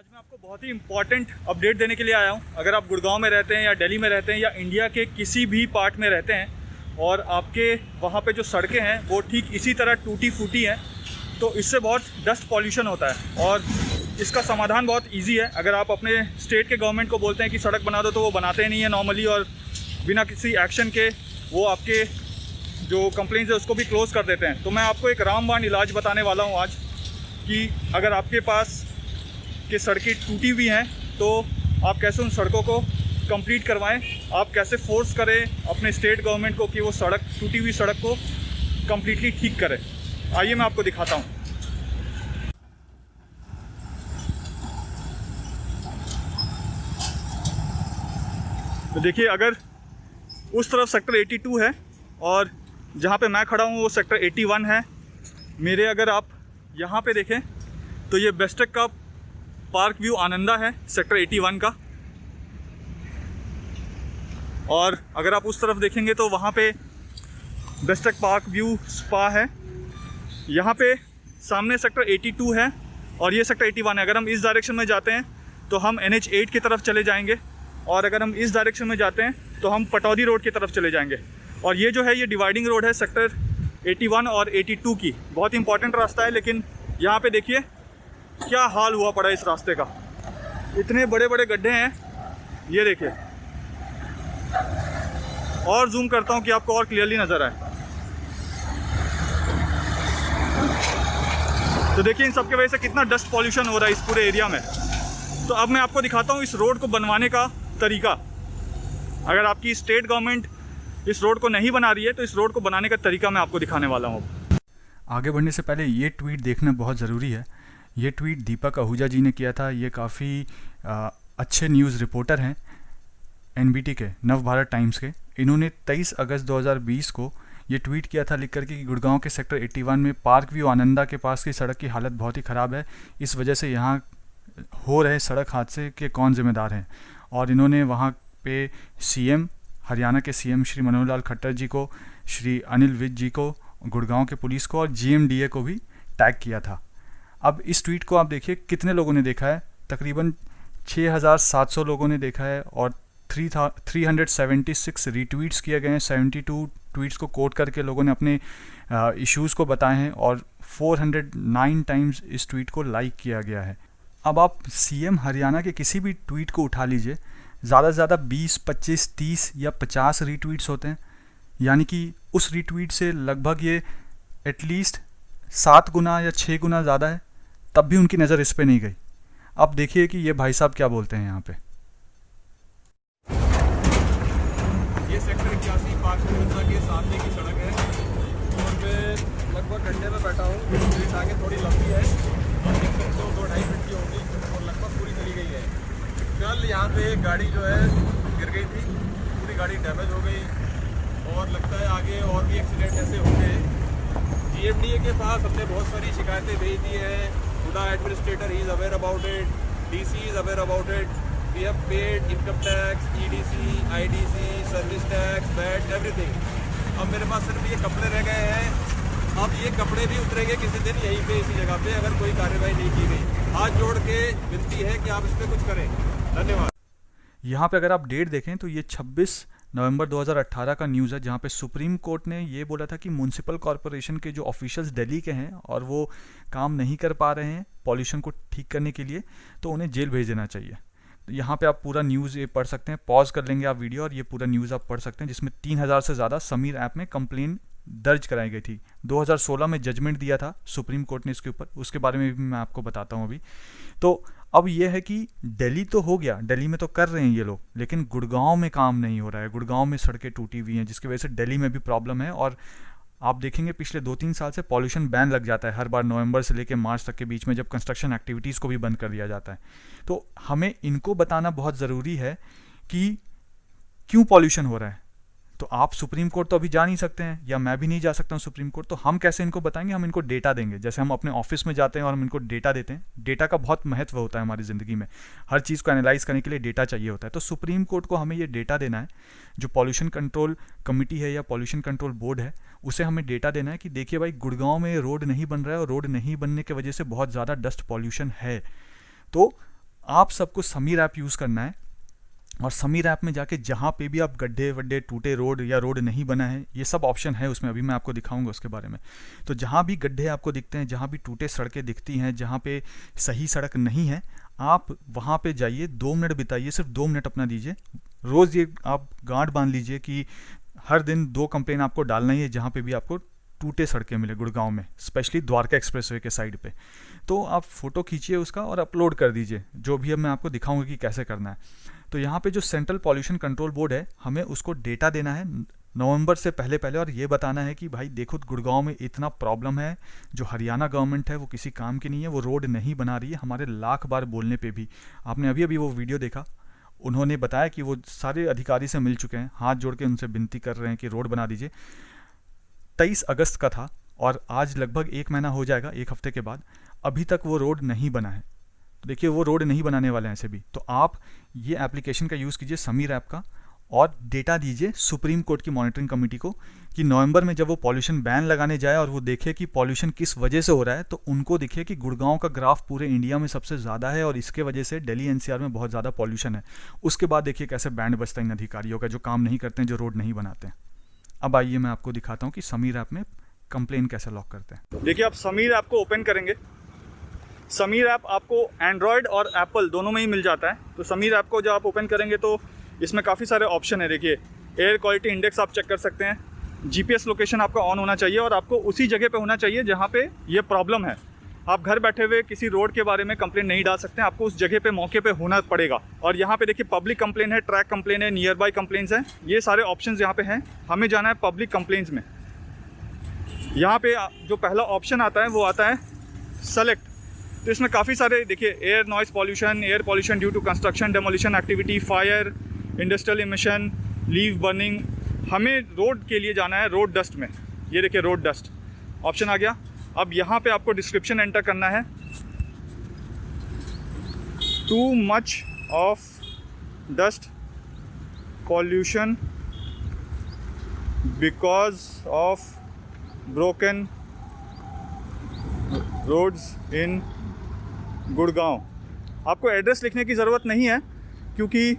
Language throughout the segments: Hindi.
आज मैं आपको बहुत ही इंपॉर्टेंट अपडेट देने के लिए आया हूँ। अगर आप गुड़गांव में रहते हैं या दिल्ली में रहते हैं या इंडिया के किसी भी पार्ट में रहते हैं और आपके वहाँ पे जो सड़कें हैं वो ठीक इसी तरह टूटी फूटी हैं, तो इससे बहुत डस्ट पॉल्यूशन होता है और इसका समाधान बहुत इजी है। अगर आप अपने स्टेट के गवर्नमेंट को बोलते हैं कि सड़क बना दो, तो वो बनाते नहीं है नॉर्मली, और बिना किसी एक्शन के वो आपके जो कंप्लेंट्स है उसको भी क्लोज़ कर देते हैं। तो मैं आपको एक रामबाण इलाज बताने वाला हूँ आज, कि अगर आपके पास कि सड़कें टूटी हुई हैं तो आप कैसे उन सड़कों को कंप्लीट करवाएं, आप कैसे फोर्स करें अपने स्टेट गवर्नमेंट को कि वो टूटी हुई सड़क को कंप्लीटली ठीक करें। आइए मैं आपको दिखाता हूं। तो देखिए, अगर उस तरफ सेक्टर 82 है और जहां पे मैं खड़ा हूं वो सेक्टर 81 है मेरे। अगर आप यहां पे देखें तो ये बेस्टेक का पार्क व्यू आनंदा है सेक्टर 81 का, और अगर आप उस तरफ देखेंगे तो वहाँ पे बेस्टेक पार्क व्यू स्पा है। यहाँ पे सामने सेक्टर 82 है और ये सेक्टर 81 है। अगर हम इस डायरेक्शन में जाते हैं तो हम NH8 की तरफ चले जाएंगे, और अगर हम इस डायरेक्शन में जाते हैं तो हम पटौदी रोड की तरफ चले जाएंगे। और ये जो है ये डिवाइडिंग रोड है सेक्टर 81 और 82 की। बहुत इंपॉर्टेंट रास्ता है, लेकिन यहाँ पे देखिए क्या हाल हुआ पड़ा है इस रास्ते का। इतने बड़े बड़े गड्ढे हैं, ये देखिए। और जूम करता हूँ कि आपको और क्लियरली नज़र आए। तो देखिए इन सब की वजह से कितना डस्ट पॉल्यूशन हो रहा है इस पूरे एरिया में। तो अब मैं आपको दिखाता हूँ इस रोड को बनवाने का तरीका। अगर आपकी स्टेट गवर्नमेंट इस रोड को नहीं बना रही है तो इस रोड को बनाने का तरीका मैं आपको दिखाने वाला हूँ। आगे बढ़ने से पहले ये ट्वीट देखना बहुत ज़रूरी है। ये ट्वीट दीपक आहूजा जी ने किया था। ये काफ़ी अच्छे न्यूज़ रिपोर्टर हैं NBT के, नव भारत टाइम्स के। इन्होंने 23 अगस्त 2020 को ये ट्वीट किया था लिख करके कि गुड़गांव के सेक्टर 81 में पार्क व्यू आनंदा के पास की सड़क की हालत बहुत ही ख़राब है। इस वजह से यहाँ हो रहे सड़क हादसे के कौन जिम्मेदार हैं। और इन्होंने वहाँ पे CM, हरियाणा के CM श्री मनोहर लाल खट्टर जी को, श्री अनिल विज जी को, गुड़गांव के पुलिस को और GMDA को भी टैग किया था। अब इस ट्वीट को आप देखिए कितने लोगों ने देखा है। तकरीबन 6700 लोगों ने देखा है और 376 रीट्वीट्स किए गए हैं। 72 ट्वीट्स को कोट करके लोगों ने अपने इश्यूज़ को बताए हैं और 409 टाइम्स इस ट्वीट को लाइक किया गया है। अब आप CM हरियाणा के किसी भी ट्वीट को उठा लीजिए, ज़्यादा से ज़्यादा 20, 25, 30 या 50 रीट्वीट्स होते हैं। यानी कि उस रीट्वीट से लगभग ये एटलीस्ट 7 गुना या 6 गुना ज़्यादा है, तब भी उनकी नज़र इस पे नहीं गई। अब देखिए कि ये भाई साहब क्या बोलते हैं यहाँ पे। ये सेक्टर 81 पार्क व्यवस्था के सामने की सड़क है और मैं लगभग घंटे में बैठा हूँ। मेरी टांगें थोड़ी लंबी है और देख सकते हो 2-2.5 फीट की होगी और लगभग पूरी चली गई है। कल यहाँ पे एक गाड़ी जो है गिर गई थी, पूरी गाड़ी डैमेज हो गई और लगता है आगे और भी एक्सीडेंट ऐसे होंगे। GMDA के पास हमने बहुत सारी शिकायतें भेज दी हैं। HUDA administrator is aware about it, DC is aware about it. We have paid income tax, EDC, IDC, service tax, VAT, everything. अब मेरे पास सिर्फ ये कपड़े रह गए हैं। अब ये कपड़े भी उतरेंगे किसी दिन यहीं पे इसी जगह पे, अगर कोई कार्रवाई नहीं की गई। हाथ जोड़ के विनती है कि आप इस पर कुछ करें। धन्यवाद। यहाँ पे अगर आप डेट देखें तो ये 26 नवंबर 2018 का न्यूज़ है, जहाँ पे सुप्रीम कोर्ट ने ये बोला था कि म्यूनसिपल कॉरपोरेशन के जो ऑफिशियल्स दिल्ली के हैं और वो काम नहीं कर पा रहे हैं पॉल्यूशन को ठीक करने के लिए, तो उन्हें जेल भेज देना चाहिए। तो यहाँ पे आप पूरा न्यूज़ ये पढ़ सकते हैं, पॉज कर लेंगे आप वीडियो और ये पूरा न्यूज़ आप पढ़ सकते हैं, जिसमें 3000 से ज़्यादा समीर ऐप में कंप्लेन दर्ज कराई गई थी। 2016 में जजमेंट दिया था सुप्रीम कोर्ट ने इसके ऊपर, उसके बारे में भी मैं आपको बताता हूँ अभी। तो अब ये है कि दिल्ली तो हो गया, दिल्ली में तो कर रहे हैं ये लोग, लेकिन गुड़गांव में काम नहीं हो रहा है। गुड़गांव में सड़कें टूटी हुई हैं, जिसकी वजह से दिल्ली में भी प्रॉब्लम है। और आप देखेंगे पिछले 2-3 साल से पॉल्यूशन बैन लग जाता है हर बार नवंबर से लेकर मार्च तक के बीच में, जब कंस्ट्रक्शन एक्टिविटीज़ को भी बंद कर दिया जाता है। तो हमें इनको बताना बहुत ज़रूरी है कि क्यों पॉल्यूशन हो रहा है। तो आप सुप्रीम कोर्ट तो अभी जा नहीं सकते हैं, या मैं भी नहीं जा सकता हूँ सुप्रीम कोर्ट, तो हम कैसे इनको बताएंगे? हम इनको डेटा देंगे। जैसे हम अपने ऑफिस में जाते हैं और हम इनको डेटा देते हैं। डेटा का बहुत महत्व होता है हमारी ज़िंदगी में, हर चीज़ को एनालाइज करने के लिए डेटा चाहिए होता है। तो सुप्रीम कोर्ट को हमें ये डेटा देना है, जो पॉल्यूशन कंट्रोल कमेटी है या पॉल्यूशन कंट्रोल बोर्ड है, उसे हमें डेटा देना है कि देखिए भाई, गुड़गांव में रोड नहीं बन रहा है और रोड नहीं बनने की वजह से बहुत ज़्यादा डस्ट पॉल्यूशन है। तो आप सबको समीर ऐप यूज़ करना है और समीर ऐप में जाके जहाँ पे भी आप गड्ढे वड्ढे टूटे रोड या रोड नहीं बना है, ये सब ऑप्शन है उसमें, अभी मैं आपको दिखाऊंगा उसके बारे में। तो जहाँ भी गड्ढे आपको दिखते हैं, जहाँ भी टूटे सड़कें दिखती हैं, जहाँ पे सही सड़क नहीं है, आप वहाँ पे जाइए, 2 मिनट बिताइए, सिर्फ 2 मिनट अपना दीजिए। रोज़ ये आप गांठ बांध लीजिए कि हर दिन 2 कंप्लेन आपको डालना ही है जहाँ पे भी आपको टूटे सड़कें मिले गुड़गांव में, स्पेशली द्वारका एक्सप्रेसवे के साइड पे। तो आप फ़ोटो खींचिए उसका और अपलोड कर दीजिए, जो भी अब मैं आपको दिखाऊंगा कि कैसे करना है। तो यहाँ पे जो सेंट्रल पॉल्यूशन कंट्रोल बोर्ड है, हमें उसको डेटा देना है नवंबर से पहले और ये बताना है कि भाई देखो गुड़गांव में इतना प्रॉब्लम है, जो हरियाणा गवर्नमेंट है वो किसी काम की नहीं है, वो रोड नहीं बना रही है, हमारे लाख बार बोलने पे भी। आपने अभी वो वीडियो देखा, उन्होंने बताया कि वो सारे अधिकारी से मिल चुके हैं, हाथ जोड़ के उनसे विनती कर रहे हैं कि रोड बना दीजिए। 23 अगस्त का था और आज लगभग 1 महीना हो जाएगा, 1 हफ्ते के बाद, अभी तक वो रोड नहीं बना है। तो देखिए वो रोड नहीं बनाने वाले हैं ऐसे भी। तो आप ये एप्लीकेशन का यूज़ कीजिए, समीर ऐप का, और डेटा दीजिए सुप्रीम कोर्ट की मॉनिटरिंग कमेटी को कि नवंबर में जब वो पॉल्यूशन बैन लगाने जाए और वो देखे कि पॉल्यूशन किस वजह से हो रहा है, तो उनको दिखे कि गुड़गांव का ग्राफ पूरे इंडिया में सबसे ज़्यादा है और इसके वजह से दिल्ली एनसीआर में बहुत ज़्यादा पॉल्यूशन है। उसके बाद देखिए कैसे बैंड बजता है इन अधिकारियों का जो काम नहीं करते हैं, जो रोड नहीं बनाते हैं। अब आइए मैं आपको दिखाता हूँ कि समीर ऐप में कंप्लेन कैसे लॉक करते हैं। देखिए आप समीर ऐप को ओपन करेंगे। समीर ऐप आपको एंड्रॉयड और एप्पल दोनों में ही मिल जाता है। तो समीर ऐप को जब आप ओपन करेंगे तो इसमें काफ़ी सारे ऑप्शन है। देखिए एयर क्वालिटी इंडेक्स आप चेक कर सकते हैं, जीपीएस लोकेशन आपका ऑन होना चाहिए और आपको उसी जगह पे होना चाहिए जहाँ पे ये प्रॉब्लम है। आप घर बैठे हुए किसी रोड के बारे में कंप्लेन नहीं डाल सकते, आपको उस जगह पे मौके पे होना पड़ेगा। और यहाँ पे देखिए पब्लिक कंप्लेन है, ट्रैक कंप्लेन है, नियर बाई कंप्लेन्स हैं, ये सारे ऑप्शंस यहाँ पे हैं। हमें जाना है पब्लिक कंप्लेन्स में। यहाँ पे जो पहला ऑप्शन आता है वो आता है सेलेक्ट। तो इसमें काफ़ी सारे देखिए, air noise pollution, air pollution due to construction demolition activity, fire, industrial emission, leaf burning. हमें रोड के लिए जाना है रोड डस्ट में। ये देखिए रोड डस्ट ऑप्शन आ गया। अब यहाँ पे आपको डिस्क्रिप्शन एंटर करना है। Too much of dust pollution because of broken roads in Gurgaon. आपको एड्रेस लिखने की ज़रूरत नहीं है क्योंकि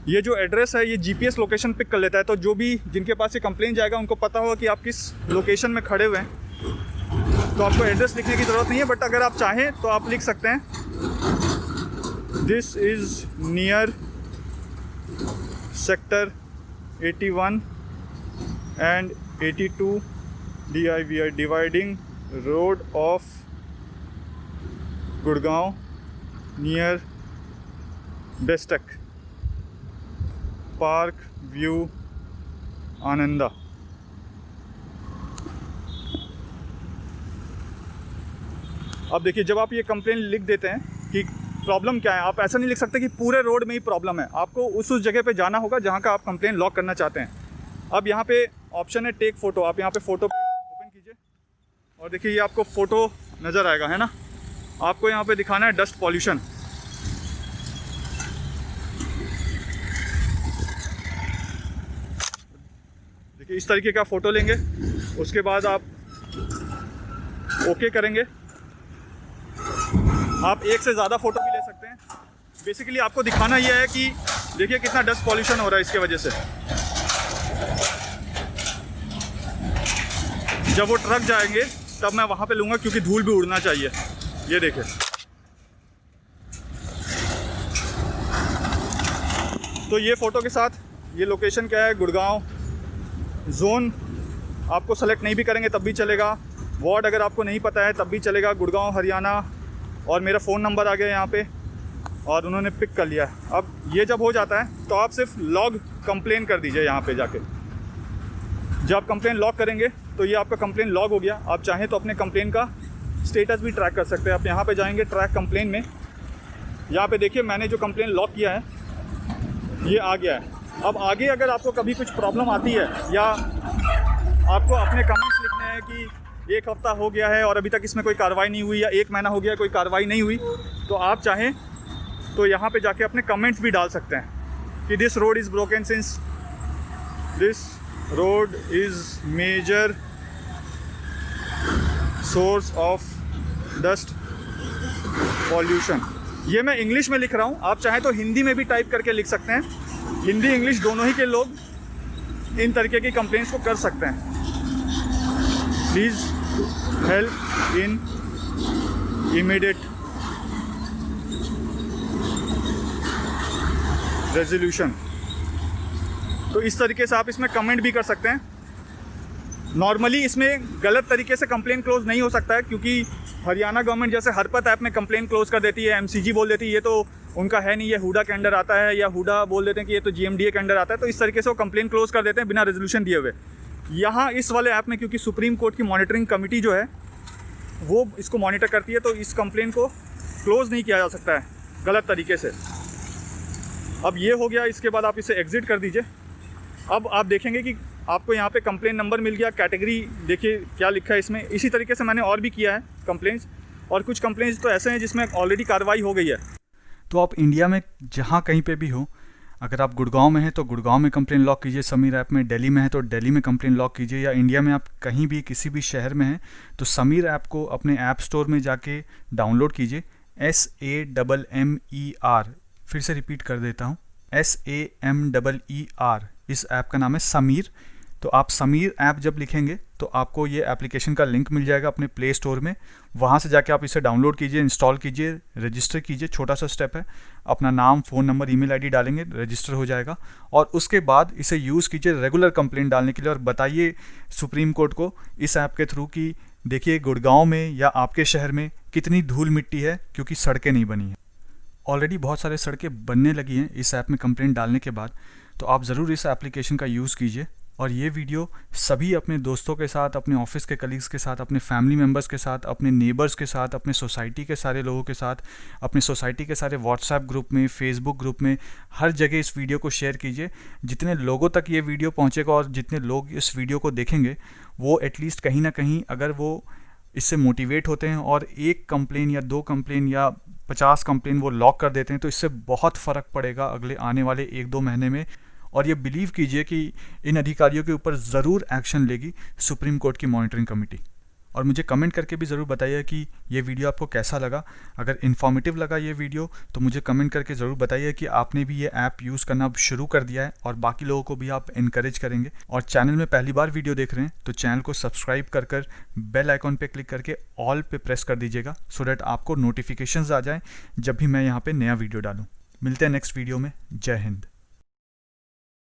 ये जो एड्रेस है ये जीपीएस लोकेशन पिक कर लेता है। तो जो भी जिनके पास ये कंप्लेन जाएगा उनको पता होगा कि आप किस लोकेशन में खड़े हुए हैं। तो आपको एड्रेस लिखने की ज़रूरत नहीं है, बट अगर आप चाहें तो आप लिख सकते हैं this is near sector 81 and 82 DIVI dividing road of Gurgaon near Bestech park view Ananda. अब देखिए जब आप ये कंप्लेन लिख देते हैं कि प्रॉब्लम क्या है, आप ऐसा नहीं लिख सकते कि पूरे रोड में ही प्रॉब्लम है। आपको उस जगह पे जाना होगा जहाँ का आप कंप्लेन लॉक करना चाहते हैं। अब यहाँ पे ऑप्शन है टेक फ़ोटो। आप यहाँ पे फ़ोटो ओपन कीजिए और देखिए ये आपको फ़ोटो नज़र आएगा, है ना। आपको यहाँ पे दिखाना है डस्ट पॉल्यूशन। देखिए इस तरीके का फ़ोटो लेंगे, उसके बाद आप ओके करेंगे। आप एक से ज़्यादा फ़ोटो भी ले सकते हैं। बेसिकली आपको दिखाना यह है कि देखिए कितना डस्ट पॉल्यूशन हो रहा है इसके वजह से। जब वो ट्रक जाएंगे तब मैं वहाँ पे लूँगा क्योंकि धूल भी उड़ना चाहिए। ये देखिए तो ये फ़ोटो के साथ ये लोकेशन क्या है, गुड़गांव। जोन आपको सेलेक्ट नहीं भी करेंगे तब भी चलेगा, वार्ड अगर आपको नहीं पता है तब भी चलेगा, गुड़गांव हरियाणा। और मेरा फ़ोन नंबर आ गया यहाँ पे और उन्होंने पिक कर लिया। अब ये जब हो जाता है तो आप सिर्फ लॉग कंप्लेन कर दीजिए यहाँ पे जाके। जब आप कंप्लेन लॉग करेंगे तो ये आपका कंप्लेन लॉग हो गया। आप चाहें तो अपने कंप्लेन का स्टेटस भी ट्रैक कर सकते हैं। आप यहाँ पे जाएंगे ट्रैक कंप्लेन में, यहाँ पे देखिए मैंने जो कंप्लेन लॉग किया है ये आ गया है। अब आगे अगर आपको कभी कुछ प्रॉब्लम आती है या आपको अपने कमेंट्स लिखने हैं कि 1 हफ्ता हो गया है और अभी तक इसमें कोई कार्रवाई नहीं हुई, या 1 महीना हो गया कोई कार्रवाई नहीं हुई, तो आप चाहें तो यहाँ पे जाके अपने कमेंट्स भी डाल सकते हैं कि this road is broken since this road is major source of dust pollution. ये मैं इंग्लिश में लिख रहा हूँ, आप चाहें तो हिंदी में भी टाइप करके लिख सकते हैं। हिंदी इंग्लिश दोनों ही के लोग इन तरीके की कंप्लेंट्स को कर सकते हैं। Please help in immediate resolution. तो इस तरीके से आप इसमें कमेंट भी कर सकते हैं। नॉर्मली इसमें गलत तरीके से कंप्लेन क्लोज नहीं हो सकता है, क्योंकि हरियाणा गवर्नमेंट जैसे हरपत ऐप में कंप्लेन क्लोज कर देती है, एमसीजी बोल देती है, ये तो उनका है नहीं, ये हुडा के अंडर आता है, या हुडा बोल देते हैं कि ये तो जीएमडीए के अंडर आता है। तो इस तरीके से वो कंप्लेन क्लोज कर देते हैं बिना रेजोल्यूशन दिए हुए। यहाँ इस वाले ऐप में क्योंकि सुप्रीम कोर्ट की मॉनिटरिंग कमेटी जो है वो इसको मॉनिटर करती है, तो इस कंप्लेन को क्लोज नहीं किया जा सकता है गलत तरीके से। अब ये हो गया, इसके बाद आप इसे एग्ज़िट कर दीजिए। अब आप देखेंगे कि आपको यहाँ पे कंप्लेन नंबर मिल गया, कैटेगरी देखिए क्या लिखा है इसमें। इसी तरीके से मैंने और भी किया है कंप्लेंट्स, और कुछ कंप्लेंट्स तो ऐसे हैं जिसमें ऑलरेडी कार्रवाई हो गई है। तो आप इंडिया में जहाँ कहीं पे भी हो, अगर आप गुड़गांव में हैं तो गुड़गांव में कंप्लेन लॉक कीजिए समीर ऐप में, दिल्ली में है तो दिल्ली में कंप्लेन लॉक कीजिए, या इंडिया में आप कहीं भी किसी भी शहर में हैं तो समीर ऐप को अपने ऐप स्टोर में जाके डाउनलोड कीजिए। SAMMER, फिर से रिपीट कर देता हूँ, SAMMER, इस ऐप का नाम है समीर। तो आप समीर ऐप जब लिखेंगे तो आपको ये एप्लीकेशन का लिंक मिल जाएगा अपने प्ले स्टोर में, वहाँ से जाके आप इसे डाउनलोड कीजिए, इंस्टॉल कीजिए, रजिस्टर कीजिए। छोटा सा स्टेप है, अपना नाम, फ़ोन नंबर, ईमेल आईडी डालेंगे, रजिस्टर हो जाएगा। और उसके बाद इसे यूज़ कीजिए रेगुलर कंप्लेंट डालने के लिए, और बताइए सुप्रीम कोर्ट को इस ऐप के थ्रू कि देखिए गुड़गांव में या आपके शहर में कितनी धूल मिट्टी है क्योंकि सड़कें नहीं बनी हैं। ऑलरेडी बहुत सारे सड़कें बनने लगी हैं इस ऐप में कंप्लेंट डालने के बाद, तो आप ज़रूर इस एप्लीकेशन का यूज़ कीजिए। और ये वीडियो सभी अपने दोस्तों के साथ, अपने ऑफिस के कलीग्स के साथ, अपने फैमिली मेम्बर्स के साथ, अपने नेबर्स के साथ, अपने सोसाइटी के सारे लोगों के साथ, अपने सोसाइटी के सारे व्हाट्सएप ग्रुप में, फेसबुक ग्रुप में, हर जगह इस वीडियो को शेयर कीजिए। जितने लोगों तक ये वीडियो पहुंचेगा और जितने लोग इस वीडियो को देखेंगे, वो एटलीस्ट कहीं ना कहीं अगर वो इससे मोटिवेट होते हैं और 1 कंप्लेन या 2 कंप्लेन या 50 कंप्लेन वो लॉक कर देते हैं, तो इससे बहुत फ़र्क पड़ेगा अगले आने वाले 1-2 महीने में। और ये बिलीव कीजिए कि इन अधिकारियों के ऊपर ज़रूर एक्शन लेगी सुप्रीम कोर्ट की मॉनिटरिंग कमेटी। और मुझे कमेंट करके भी ज़रूर बताइए कि ये वीडियो आपको कैसा लगा। अगर इन्फॉर्मेटिव लगा ये वीडियो तो मुझे कमेंट करके ज़रूर बताइए कि आपने भी ये ऐप यूज़ करना अब शुरू कर दिया है, और बाकी लोगों को भी आप इनकरेज करेंगे। और चैनल में पहली बार वीडियो देख रहे हैं तो चैनल को सब्सक्राइब कर बेल आइकॉन पे क्लिक करके ऑल पे प्रेस कर दीजिएगा, सो डैट आपको नोटिफिकेशंस आ जाएँ जब भी मैं यहाँ पर नया वीडियो डालूँ। मिलते हैं नेक्स्ट वीडियो में। जय हिंद।